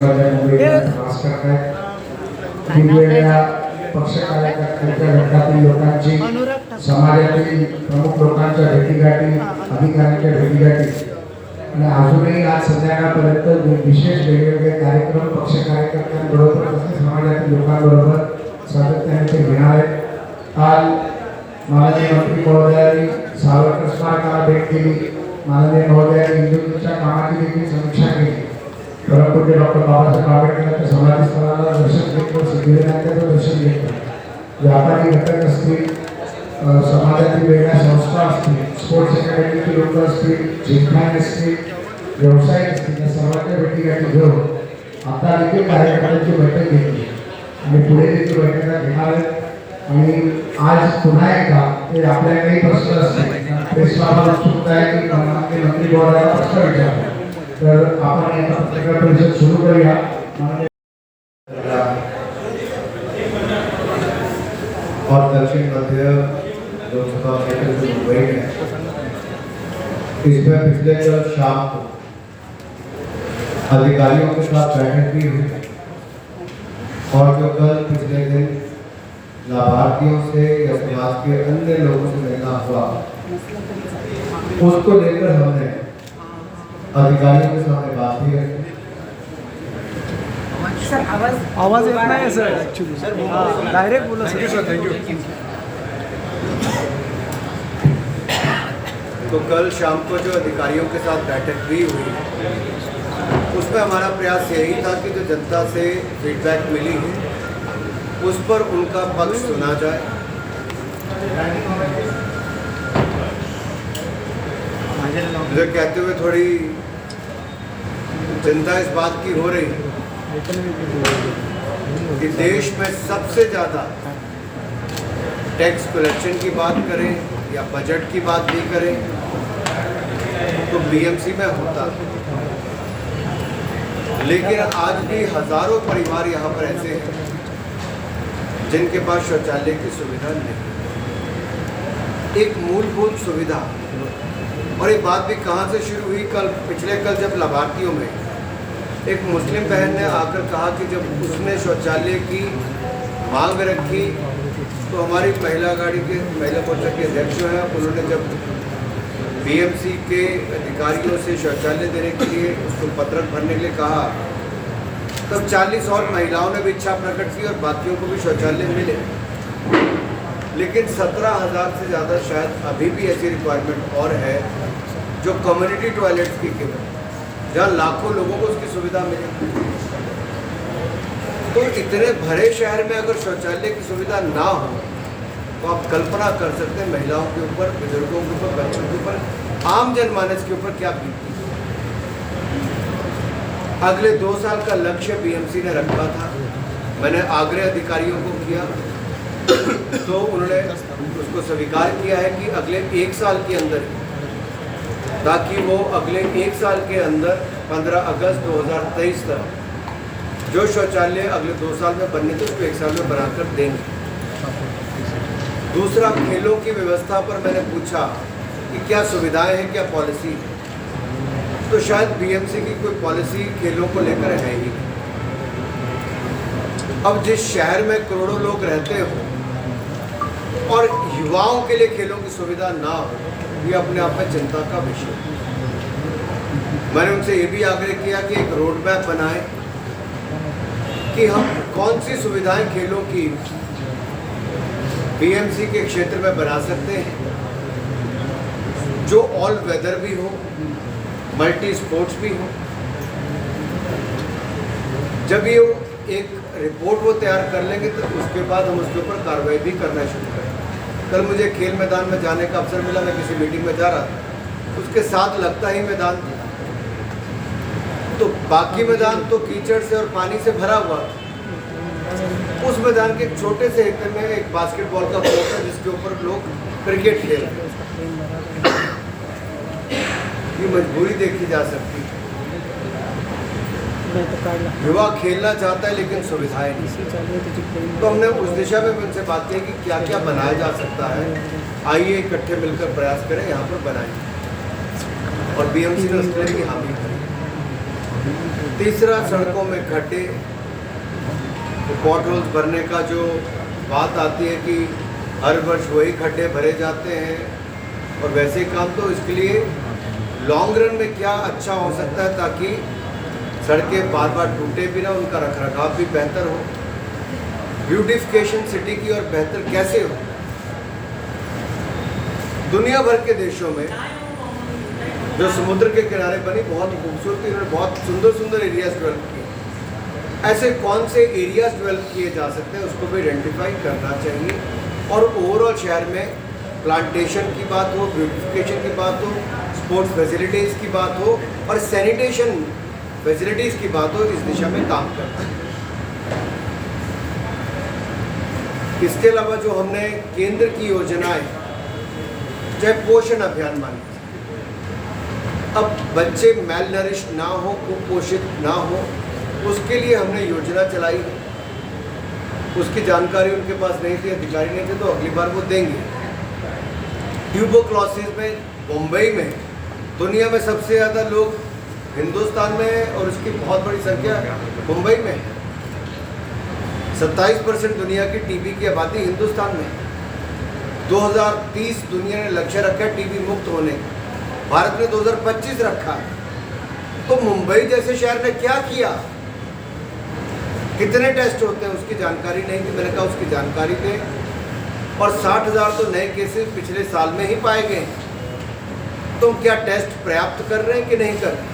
प्रवास करतायत वेगवेगळ्या पक्ष कार्यकर्त्यांच्या गटातील लोकांची समाजातील प्रमुख लोकांच्या भेटीगाठी अधिकाऱ्यांच्या भेटीगाठी आणि अजूनही आज संध्याकाळपर्यंत विशेष वेगवेगळे कार्यक्रम पक्ष कार्यकर्त्यांबरोबर तसेच समाजातील लोकांबरोबर सातत्याने ते घेणार आहेत. काल माननीय मंत्री महोदयांनी सावरकर स्मारकाला भेट दिली. माननीय महोदयांनी इंदुरीच्या कामाची देखील समीक्षा केली. परमपूज्य डॉक्टर बाबासाहेब आंबेडकरांच्या समाधी स्थळाला दर्शन घेतलं, सिद्धिविनायकाचं दर्शन घेतलं. व्यापारी घटक असतील, समाजातील वेगळ्या संस्था असतील, स्पोर्ट्स अकॅडमीचे लोक असतील, जिमखान असतील, व्यवसाय असतील, या सर्वांच्या भेटीगाठी घेऊन आता देखील कार्यकर्त्यांची बैठक घेतली आणि पुढे देखील बैठका घेणार आहेत. आणि आज पुन्हा एकदा ते आपल्याला काही प्रश्न असतील प्रेसबाबत उत्सुकता आहे की मंत्री महोदयाला प्रश्न विचारतो, तर आपण एका पत्रकार परिषद सुरू करूया. और दक्षिण मध्य लोकसभा क्षेत्र से मुंबई में इसमें पिछले कल शाम को अधिकारियों के साथ बैठक भी हुई और जो कल पिछले दिन लाभार्थियों से या समाज के अन्य लोगों से मिलना हुआ उसको लेकर हमने अधिकारियों के सामने बात भी रखी. सर आवाज येत नाही सर ॲक्च्युली सर डायरेक्ट बोला सर. Thank you. तो कल शाम को जो अधिकारियों के साथ बैठक भी हुई उसमें हमारा प्रयास यही था कि जो जनता से फीडबैक मिली है उस पर उनका पक्ष सुना जाए. मुझे कहते हुए थोड़ी चिंता इस बात की हो रही है कि देश में सबसे ज़्यादा टैक्स कलेक्शन की बात करें या बजट की बात भी करें तो बीएमसी में होता है. लेकिन आज भी हजारों परिवार यहाँ पर ऐसे हैं जिनके पास शौचालय की सुविधा नहीं. एक मूलभूत सुविधा. और ये बात भी कहाँ से शुरू हुई, पिछले कल जब लाभार्थियों में एक मुस्लिम बहन ने आकर कहा कि जब उसने शौचालय की मांग रखी तो हमारी महिला मोर्चा के अध्यक्ष जो हैं उन्होंने जब बीएमसी के अधिकारियों से शौचालय देने के लिए उसको पत्रक भरने के लिए कहा तब 40 और महिलाओं ने भी इच्छा प्रकट की और बाकियों को भी शौचालय मिले. लेकिन 17,000 से ज़्यादा शायद अभी भी ऐसी रिक्वायरमेंट और है जो कम्युनिटी टॉयलेट्स की केवल जहाँ लाखों लोगों को उसकी सुविधा मिले. तो इतने भरे शहर में अगर शौचालय की सुविधा ना हो तो आप कल्पना कर सकते हैं महिलाओं के ऊपर, बुजुर्गों के ऊपर, बच्चों के ऊपर, आम जनमानस के ऊपर क्या बीतती है. अगले 2 साल का लक्ष्य बीएमसी ने रखा था. मैंने आग्रह अधिकारियों को किया तो उन्होंने उसको स्वीकार किया है कि अगले 1 साल के अंदर, ताकि वो अगले 1 साल के अंदर 15 अगस्त 2023 तक जो शौचालय अगले 2 साल में बनने थे उसको 1 साल में बनाकर देंगे. दूसरा, खेलों की व्यवस्था पर मैंने पूछा कि क्या सुविधाएं हैं, क्या पॉलिसी है. तो शायद बीएमसी की कोई पॉलिसी खेलों को लेकर है ही नहीं. अब जिस शहर में करोड़ों लोग रहते हो और युवाओं के लिए खेलों की सुविधा ना हो, ये अपने आप में चिंता का विषय. मैंने उनसे ये भी आग्रह किया कि एक रोड मैप बनाएं कि हम कौन सी सुविधाएं खेलों की बीएमसी के क्षेत्र में बना सकते हैं जो ऑल वेदर भी हो, मल्टी स्पोर्ट्स भी हो. जब ये एक रिपोर्ट वो तैयार कर लेंगे तो उसके बाद हम उसके ऊपर कार्रवाई भी करना शुरू करें. कल मुझे खेल मैदान में जाने का अवसर मिला. मैं किसी मीटिंग में जा रहा था, उसके साथ लगता ही मैदान था. तो बाकी मैदान तो कीचड़ से और पानी से भरा हुआ. उस मैदान के छोटे से हिस्से में एक बास्केटबॉल का कोर्ट है जिसके ऊपर लोग क्रिकेट खेल रहे हैं. ये मजबूरी देखी जा सकती है. युवा खेलना चाहता है लेकिन सुविधाएं नहीं. तो हमने उस दिशा में उनसे बात की कि क्या क्या बनाया जा सकता है. आइए इकट्ठे मिलकर प्रयास करें, यहाँ पर बनाएं. और बीएमसी ने उसके लिए भी हामी करी. तीसरा, सड़कों में खड्डे, पॉट होल्स भरने का जो बात आती है कि हर वर्ष वही खड्डे भरे जाते हैं और वैसे काम, तो इसके लिए लॉन्ग रन में क्या अच्छा हो सकता है ताकि सड़कें बार बार टूटे भी ना, उनका रखरखाव भी बेहतर हो, ब्यूटिफिकेशन सिटी की और बेहतर कैसे हो। दुनिया भर के देशों में जो समुद्र के किनारे बनी बहुत खूबसूरती, उन्होंने बहुत सुंदर सुंदर एरियाज डेवलप किए। ऐसे कौन से एरियाज डेवलप किए जा सकते हैं उसको भी आइडेंटिफाई करना चाहिए और ओवरऑल शहर में प्लांटेशन की बात हो, ब्यूटिफिकेशन की बात हो, स्पोर्ट्स फैसिलिटीज़ की बात हो और सैनिटेशन फैसिलिटीज़ की बात हो, इस दिशा में काम करना है। इसके अलावा जो हमने केंद्र की योजनाएं, चाहे पोषण अभियान मान लीजिए, अब बच्चे मेल नरिश ना हो, कुपोषित ना हो, उसके लिए हमने योजना चलाई है। उसकी जानकारी उनके पास नहीं थी, अधिकारी नहीं थे, तो अगली बार वो देंगे। ट्यूबरक्लोसिस में मुंबई में दुनिया में सबसे ज़्यादा लोग हिंदुस्तान में है और उसकी बहुत बड़ी संख्या मुंबई में है। 27% दुनिया की टीबी की आबादी हिंदुस्तान में। 2030 दुनिया ने लक्ष्य रखा है टीबी मुक्त होने का, भारत ने 2025 रखा है। तो मुंबई जैसे शहर ने क्या किया, कितने टेस्ट होते हैं उसकी जानकारी नहीं थी। मैंने कहा उसकी जानकारी दें और 60,000 तो नए केसेस पिछले साल में ही पाए गए। तो क्या टेस्ट पर्याप्त कर रहे हैं कि नहीं कर रहे?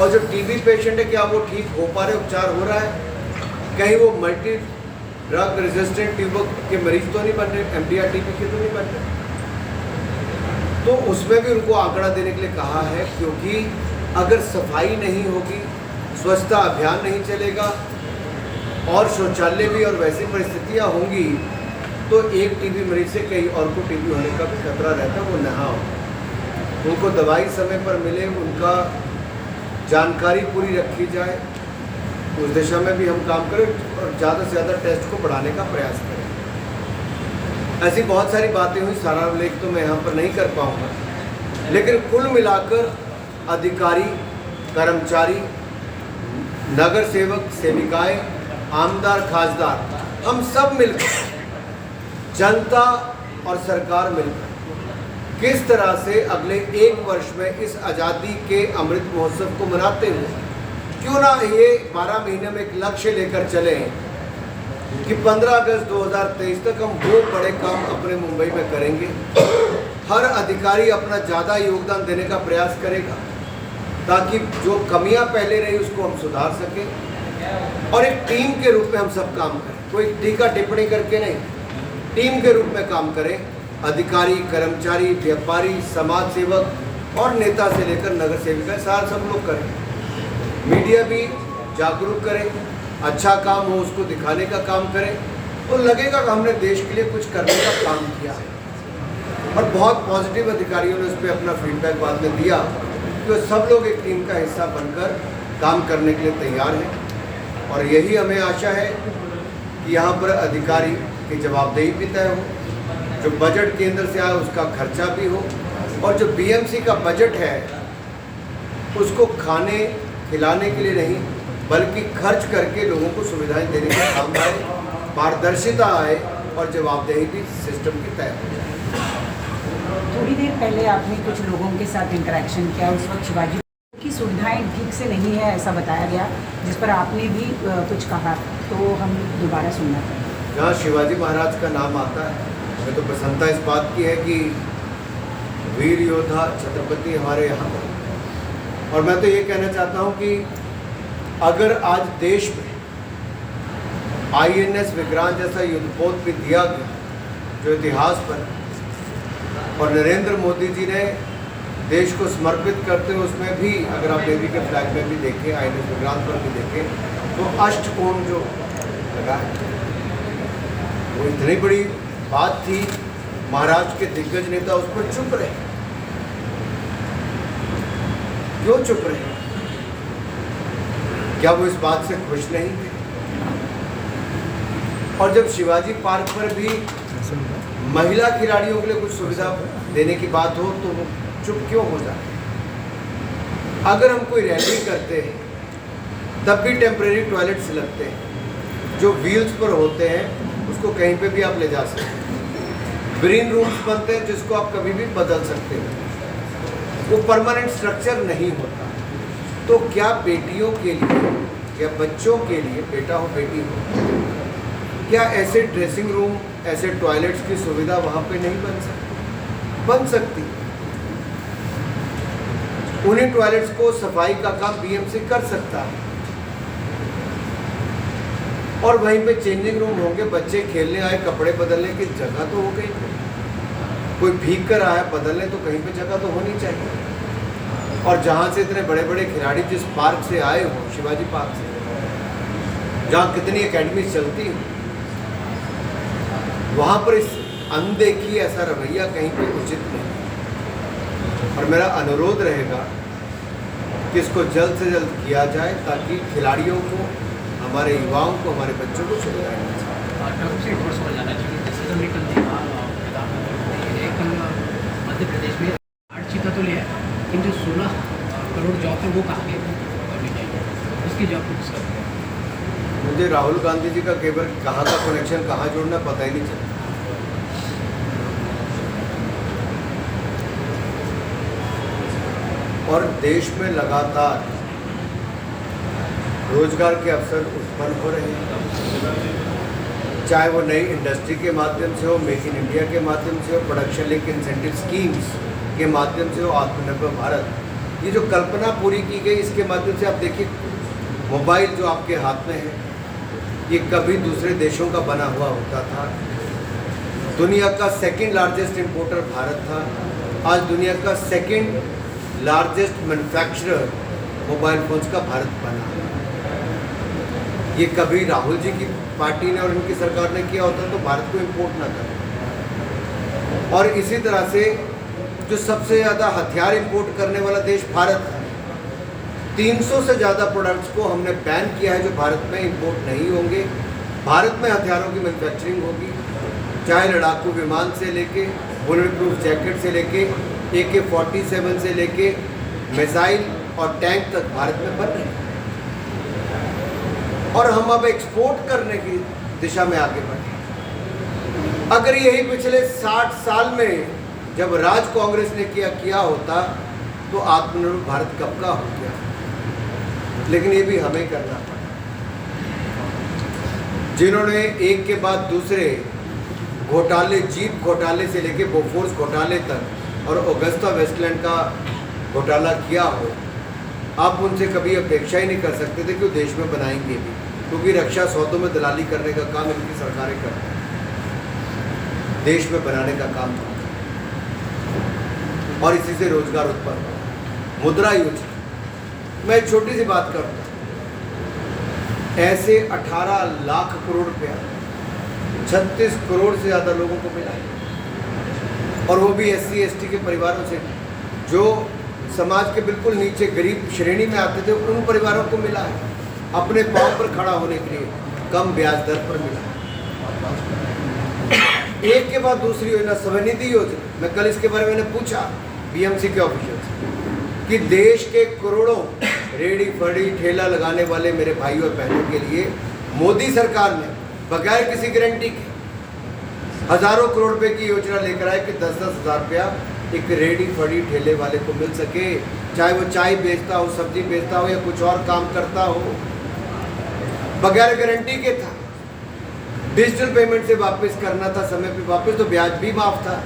और जो टीबी पेशेंट है क्या वो ठीक हो पा रहे, उपचार हो रहा है? कहीं वो मल्टी ड्रग रेजिस्टेंट ट्यूबर के मरीज तो नहीं बन रहे, MDR टीबी के तो नहीं बन रहे? तो उसमें भी उनको आंकड़ा देने के लिए कहा है, क्योंकि अगर सफाई नहीं होगी, स्वच्छता अभियान नहीं चलेगा और शौचालय भी और वैसी परिस्थितियाँ होंगी तो एक टीबी मरीज से कई और को टीबी होने का भी खतरा रहता है, वो ना हो। उनको दवाई समय पर मिले, उनका जानकारी पूरी रखी जाए, उस दिशा में भी हम काम करें और ज़्यादा से ज़्यादा टेस्ट को बढ़ाने का प्रयास करें। ऐसी बहुत सारी बातें हुई, सारा उल्लेख तो मैं यहाँ पर नहीं कर पाऊँगा, लेकिन कुल मिलाकर अधिकारी, कर्मचारी, नगर सेवक, सेविकाएं, आमदार, खासदार, हम सब मिलकर, जनता और सरकार मिलकर किस तरह से अगले 1 वर्ष में इस आज़ादी के अमृत महोत्सव को मनाते हुए क्यों ना ये 12 महीने में एक लक्ष्य लेकर चले कि 15 अगस्त 2023 तक हम वो बड़े काम अपने मुंबई में करेंगे। हर अधिकारी अपना ज़्यादा योगदान देने का प्रयास करेगा ताकि जो कमियां पहले रही उसको हम सुधार सकें और एक टीम के रूप में हम सब काम करें। कोई टीका टिप्पणी करके नहीं, टीम के रूप में काम करें। अधिकारी, कर्मचारी, व्यापारी, समाज सेवक और नेता से लेकर नगर सेविका, सारा सब लोग करें। मीडिया भी जागरूक करें, अच्छा काम हो उसको दिखाने का काम करें, तो लगेगा कि हमने देश के लिए कुछ करने का काम किया है। और बहुत पॉजिटिव अधिकारियों ने उस पर अपना फीडबैक बाद में दिया कि सब लोग एक टीम का हिस्सा बनकर काम करने के लिए तैयार हैं। और यही हमें आशा है कि यहाँ पर अधिकारी की जवाबदेही भी तय हो, जो बजट केंद्र से आए उसका खर्चा भी हो और जो BMC का बजट है उसको खाने खिलाने के लिए नहीं बल्कि खर्च करके लोगों को सुविधाएं देने का काम आए, पारदर्शिता आए और जवाबदेही भी सिस्टम की तय हो जाए। थोड़ी देर पहले आपने कुछ लोगों के साथ इंटरेक्शन किया, उस वक्त शिवाजी की सुविधाएं ठीक से नहीं है ऐसा बताया गया, जिस पर आपने भी कुछ कहा, तो हम दोबारा सुनना चाहेंगे। जहाँ शिवाजी महाराज का नाम आता है हमें तो प्रसन्नता इस बात की है कि वीर योद्धा छत्रपति हमारे यहाँ पर। और मैं तो ये कहना चाहता हूँ कि अगर आज देश में INS विक्रांत जैसा युद्धपोत भी दिया गया जो इतिहास पर, और नरेंद्र मोदी जी ने देश को समर्पित करते हुए उसमें भी अगर आप नेवी के फ्लैग में भी देखें, INS विक्रांत पर भी देखें, तो अष्टकोण जो लगा है वो इतनी बड़ी बात थी। महाराष्ट्र के दिग्गज नेता उस पर चुप रहे। क्यों चुप रहे? क्या वो इस बात से खुश नहीं थे? और जब शिवाजी पार्क पर भी महिला खिलाड़ियों के लिए कुछ सुविधा देने की बात हो तो वो चुप क्यों हो जाए? अगर हम कोई रैली करते हैं तब भी टेम्परेरी टॉयलेट्स लगते हैं, जो व्हील्स पर होते हैं उसको कहीं पे भी आप ले जा सकते हैं। ग्रीन रूम्स बनते हैं जिसको आप कभी भी बदल सकते हो, वो परमानेंट स्ट्रक्चर नहीं होता। तो क्या बेटियों के लिए या बच्चों के लिए, बेटा हो बेटी हो, क्या ऐसे ड्रेसिंग रूम, ऐसे टॉयलेट्स की सुविधा वहाँ पे नहीं बन सकती? बन सकती। उन्हीं टॉयलेट्स को सफाई का काम बीएमसी कर सकता है और वहीं पे चेंजिंग रूम होंगे, बच्चे खेलने आए, कपड़े बदलने की जगह तो हो गई, कोई भीग कर आया बदलने तो कहीं पे जगह तो होनी चाहिए। और जहाँ से इतने बड़े बड़े खिलाड़ी जिस पार्क से आए हों, शिवाजी पार्क से, जहाँ कितनी एकेडमी चलती हो, वहाँ पर इस अनदेखी ऐसा रवैया कहीं पे उचित नहीं। और मेरा अनुरोध रहेगा कि इसको जल्द से जल्द किया जाए ताकि खिलाड़ियों को, हमारे युवाओं को, हमारे बच्चों को सुविधाएं मिल सकें। टर्म से कोर्स हो जाना चाहिए। जैसे हमने कल देखा प्रधानमंत्री ने कल मध्य प्रदेश में 8 चीता तो लिया है, लेकिन जो 16 करोड़ जॉब है वो कहाँ गए करनी चाहिए, उसकी जॉब फिक्स करते हैं। मुझे राहुल गांधी जी का केवल कहाँ का कनेक्शन कहाँ जोड़ना पता ही नहीं चलता। और देश में लगातार रोजगार के अवसर उत्पन्न हो रहे हैं, चाहे वो नई इंडस्ट्री के माध्यम से हो, मेक इन इंडिया के माध्यम से हो, प्रोडक्शन लिंक इंसेंटिव स्कीम्स के माध्यम से हो, आत्मनिर्भर भारत, ये जो कल्पना पूरी की गई, इसके माध्यम से आप देखिए मोबाइल जो आपके हाथ में है, ये कभी दूसरे देशों का बना हुआ होता था। दुनिया का सेकंड लार्जेस्ट इंपोर्टर भारत था, आज दुनिया का second largest manufacturer mobile phones का भारत बना। ये कभी राहुल जी की पार्टी ने और इनकी सरकार ने किया होता तो भारत को इंपोर्ट ना कर। और इसी तरह से जो सबसे ज़्यादा हथियार इंपोर्ट करने वाला देश भारत है, 300 से ज़्यादा प्रोडक्ट्स को हमने बैन किया है जो भारत में इंपोर्ट नहीं होंगे। भारत में हथियारों की मैन्युफैक्चरिंग होगी, चाहे लड़ाकू विमान से लेके बुलेट प्रूफ जैकेट से लेके AK-47 से लेके मिसाइल और टैंक तक भारत में बन रहे हैं। और हम अब एक्सपोर्ट करने की दिशा में आगे बढ़े। अगर यही पिछले 60 साल में जब राज कांग्रेस ने किया होता तो आत्मनिर्भर भारत कब का हो गया, लेकिन ये भी हमें करना पड़ा। जिन्होंने एक के बाद दूसरे घोटाले, जीप घोटाले से लेके बोफोर्स घोटाले तक और ऑगस्टा वेस्टलैंड का घोटाला किया हो, आप उनसे कभी अपेक्षा ही नहीं कर सकते थे कि वो देश में बनाएंगे भी, क्योंकि रक्षा सौदों में दलाली करने का काम इनकी सरकारें करती हैं, देश में बनाने का काम करती हैं और इसी से रोजगार उत्पन्न हो। मुद्रा योजना, मैं एक छोटी सी बात करूँगा, ऐसे 18 लाख करोड़ रुपया 36 करोड़ से ज़्यादा लोगों को मिला है, और वो भी SC/ST के परिवारों से, जो समाज के बिल्कुल नीचे गरीब श्रेणी में आते थे, उन परिवारों को मिला है। अपने पांव पर खड़ा होने के लिए कम ब्याज दर पर मिला है। एक के बाद दूसरी योजना, स्वनिधि योजना, मैं कल इसके बारे में पूछा BMC के ऑफिसर से कि देश के करोड़ों रेडी फड़ी ठेला लगाने वाले मेरे भाई और बहनों के लिए मोदी सरकार ने बगैर किसी गारंटी के हजारों करोड़ रुपए की योजना लेकर आए कि 10-10 हज़ार रुपया एक रेडी फड़ी ठेले वाले को मिल सके, चाहे वो चाय बेचता हो, सब्जी बेचता हो या कुछ और काम करता हो, बगैर गारंटी के था। डिजिटल पेमेंट से वापस करना था समय पे वापस, तो ब्याज भी माफ था।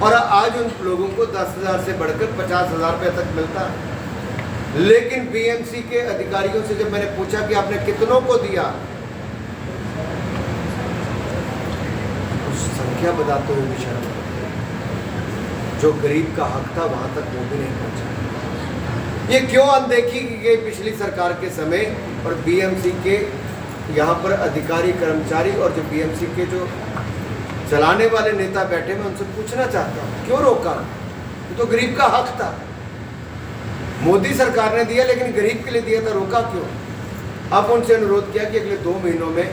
और आज उन लोगों को 10,000 से बढ़कर 50,000 रुपये तक मिलता है। लेकिन BMC के अधिकारियों से जब मैंने पूछा कि आपने कितनों को दिया, उस संख्या बताते हुए भी शर्म, जो गरीब का हक था वहां तक वो भी नहीं पहुंचा। ये क्यों अनदेखी की गई पिछली सरकार के समय, और BMC के यहाँ पर अधिकारी कर्मचारी और जो BMC के जो चलाने वाले नेता बैठे, मैं उनसे पूछना चाहता हूँ क्यों रोका? ये तो गरीब का हक था, मोदी सरकार ने दिया लेकिन गरीब के लिए दिया था, रोका क्यों? अब उनसे अनुरोध किया कि अगले 2 महीनों में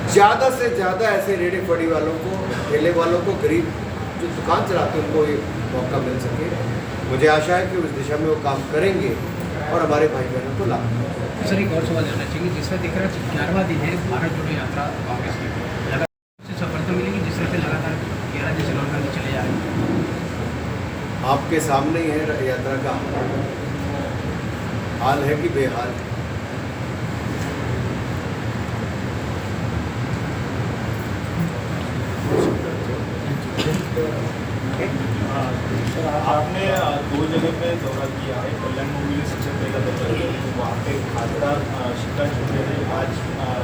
ज़्यादा से ज़्यादा ऐसे रेडी फड़ी वालों को, ठेले वालों को, गरीब जो दुकान चलाते हैं उनको ये मौका मिल सके। मुझे आशा है कि उस दिशा में वो काम करेंगे और हमारे भाई बहनों को लाभ मिलेगा। सर एक और सवाल जानना चाहिए, जिस तरह दिख रहा है 11वां दिन है भारत जोड़ो यात्रा कांग्रेस की, लगातार से सफलता मिलेगी जिस तरह से लगातार 11 दिन से राहुल गांधी चले जा रहे हैं। आपके सामने ही है यात्रा का हाल है कि बेहाल है। आपने दो जगह पे दौरा किया है, कल्याण में सबसे पहला दौरा किया है, वहाँ पे खासदार शिखा जुड़े हैं, आज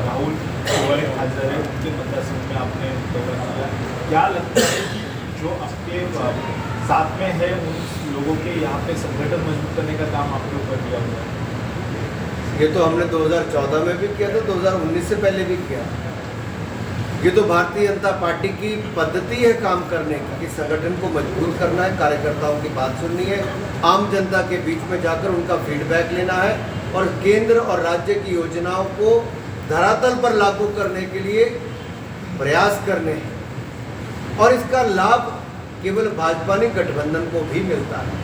राहुल गोवाले खासदार है, उनके मतदारसंघ में आपने दौरा किया। क्या लगता है कि जो आपके साथ में है उन लोगों के यहाँ पे संगठन मजबूत करने का काम आपके ऊपर दिया हुआ है? ये तो हमने 2014 में भी किया था, 2019 से पहले भी किया। ये तो भारतीय जनता पार्टी की पद्धति है काम करने की, कि संगठन को मजबूत करना है, कार्यकर्ताओं की बात सुननी है, आम जनता के बीच में जाकर उनका फीडबैक लेना है और केंद्र और राज्य की योजनाओं को धरातल पर लागू करने के लिए प्रयास करने हैं। और इसका लाभ केवल भाजपा नहीं, गठबंधन को भी मिलता है।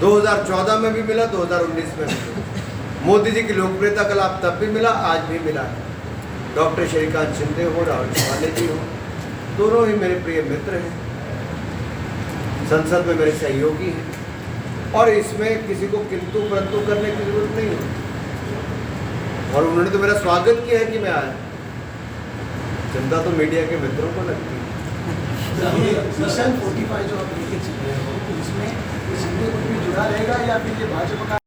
2014 में भी मिला, 2019 में भी मिला। मोदी जी की लोकप्रियता का लाभ तब भी मिला, आज भी मिला है। डॉक्टर श्रीकांत शिंदे हो, राहुल चौहान जी हो, दोनों ही मेरे प्रिय मित्र हैं, संसद में मेरे सहयोगी हैं और इसमें किसी को किंतु परंतु करने की जरूरत नहीं है। और उन्होंने तो मेरा स्वागत किया है कि मैं आया। चिंता तो मीडिया के मित्रों को लगती है। मिशन 45 जो आप लेके चल रहे हो, तो इसमें शिंदे ग्रुप भी जुड़ा रहेगा या फिर ये भाजपा का